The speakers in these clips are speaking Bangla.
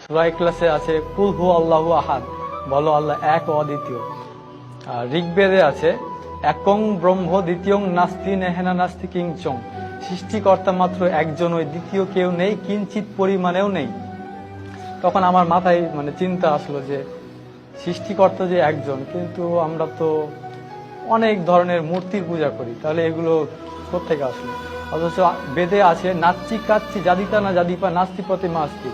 সূরা ইখলাসে আছে কুল হু আল্লাহু আহাদ, বলো আল্লাহ এক ও অদ্বিতীয়। আর ঋগ্বেদে আছে একং ব্রহ্ম দ্বিতীয়ং নাস্তি নেহেনা নাস্তি কিংচং, সৃষ্টিকর্তা মাত্র একজনই, দ্বিতীয় কেউ নেই, কিঞ্চিত পরিমাণেও নেই। তখন আমার মাথায় চিন্তা আসলো যে সৃষ্টিকর্তা যে একজন, কিন্তু আমরা তো অনেক ধরনের মূর্তির পূজা করি, তাহলে এগুলো কোত্থেকে আসলো? অথচ বেদে আছে নাচ্চি কাচ্চি জাদিতা না জাদিপা নাস্তি প্রতিমা আস্তি,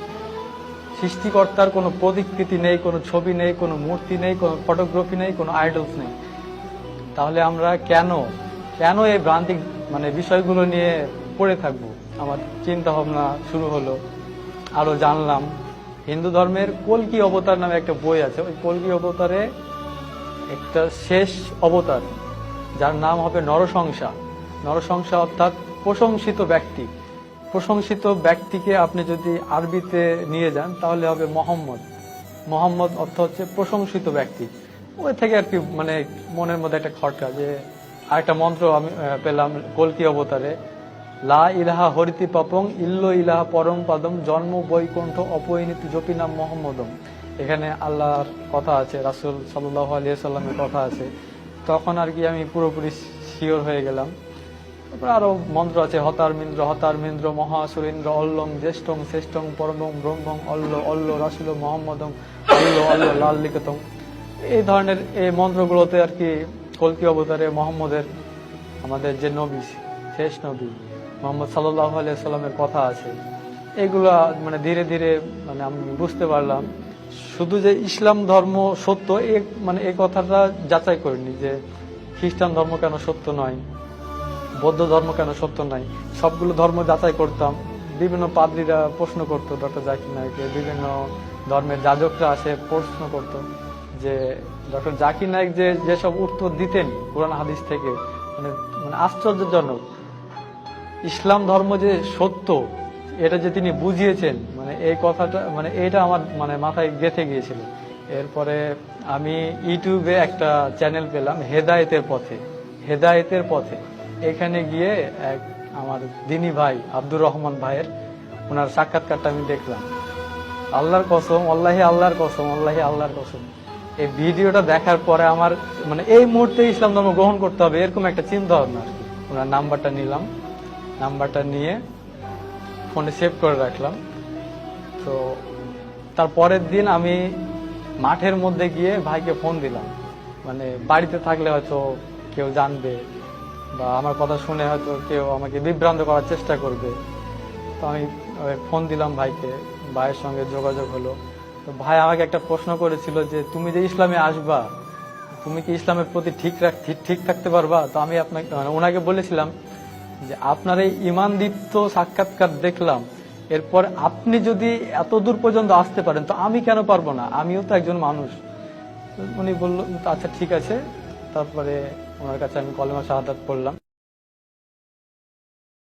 সৃষ্টিকর্তার কোনো প্রতিকৃতি নেই, কোনো ছবি নেই, কোনো মূর্তি নেই, কোনো ফটোগ্রাফি নেই, কোনো আইডলস নেই। তাহলে আমরা কেন এই ভ্রান্তিক বিষয়গুলো নিয়ে পড়ে থাকবো? আমার চিন্তা ভাবনা শুরু হলো, আরো জানলাম। হিন্দু ধর্মের কল্কি অবতার নামে একটা বই আছে, ওই কল্কি অবতারে একটা শেষ অবতার যার নাম হবে নরসংসা। নরসংসা অর্থাৎ প্রশংসিত ব্যক্তি। প্রশংসিত ব্যক্তিকে আপনি যদি আরবিতে নিয়ে যান তাহলে হবে মোহাম্মদ। মোহাম্মদ অর্থ হচ্ছে প্রশংসিত ব্যক্তি। ওই থেকে আর কি মনের মধ্যে একটা খটকা, যে আরেকটা মন্ত্র আমি পেলাম কল্কি অবতারে, লা ইলাহা হরিতি পাপং ইল্লো ইলাহা পরম পাদম জন্ম বৈকুণ্ঠ অপরিণীতি জপি নাম মোহাম্মদম। এখানে আল্লাহর কথা আছে, রাসূল সাল্লাল্লাহু আলাইহি সাল্লামের কথা আছে। তখন আর কি আমি পুরোপুরি শিওর হয়ে গেলাম। তারপরে আরো মন্ত্র আছে, হতার মিন্দ্র মহাসুরেন্দ্র অল্লং জ্যেষ্ঠং শ্রেষ্ঠং পরমং ব্রহ্মং অল্ল অল্ল রাসূল মোহাম্মদং অল্ল অল্ল লাল লিখিতং। এই ধরনের এই মন্ত্রগুলোতে আর কি কল্কি অবতারে মোহাম্মদের, আমাদের যে নবী, শেষ নবী মোহাম্মদ সাল্লাল্লাহু আলাইহি সাল্লামের কথা আছে। এগুলা ধীরে ধীরে আমি বুঝতে পারলাম শুধু যে ইসলাম ধর্ম সত্য এই কথাটা যাচাই করিনি, যে খ্রিস্টান ধর্ম কেন সত্য নয়, বৌদ্ধ ধর্ম কেন সত্য নয়। সবগুলো ধর্ম যাচাই করতাম। বিভিন্ন পাদ্রীরা প্রশ্ন করতো ডক্টর জাকির নায়েককে, বিভিন্ন ধর্মের যাজকরা আসে প্রশ্ন করতো, যে ডক্টর জাকির নায়েক যেসব উত্তর দিতেন কোরআন হাদিস থেকে আশ্চর্যজনক। ইসলাম ধর্ম যে সত্য এটা যে তিনি বুঝিয়েছেন, এই কথাটা এটা আমার মাথায় গেঁথে গিয়েছিল। এরপরে আমি ইউটিউবে একটা চ্যানেল পেলাম হেদায়েতের পথে। এখানে গিয়ে আমার দিনী ভাই আব্দুর রহমান ভাইয়ের ওনার সাক্ষাৎকারটা আমি দেখলাম। আল্লাহর কসম, আল্লাহর কসম, এই ভিডিওটা দেখার পরে আমার এই মুহূর্তে ইসলাম ধর্ম গ্রহণ করতে হবে এরকম একটা চিন্তা ভাবনা আর কি। ওনার নাম্বারটা নিলাম, নাম্বারটা নিয়ে ফোনে সেভ করে রাখলাম। তো তার পরের দিন আমি মাঠের মধ্যে গিয়ে ভাইকে ফোন দিলাম। বাড়িতে থাকলে হয়তো কেউ জানবে বা আমার কথা শুনে হয়তো কেউ আমাকে বিভ্রান্ত করার চেষ্টা করবে। তো আমি ফোন দিলাম ভাইকে, ভাইয়ের সঙ্গে যোগাযোগ হলো। তো ভাই আমাকে একটা প্রশ্ন করেছিল যে তুমি যে ইসলামে আসবা, তুমি কি ইসলামের প্রতি ঠিক থাকতে পারবা? তো আমি আপনাকে ওনাকে বলেছিলাম যে আপনার এই ঈমানদীপ্ত সাক্ষাৎকার দেখলাম, এরপর আপনি যদি এত দূর পর্যন্ত আসতে পারেন তো আমি কেন পারবো না, আমিও তো একজন মানুষ। উনি বলল আচ্ছা ঠিক আছে। তারপরে ওনার কাছে আমি কলেমা শাহাদাত পড়লাম।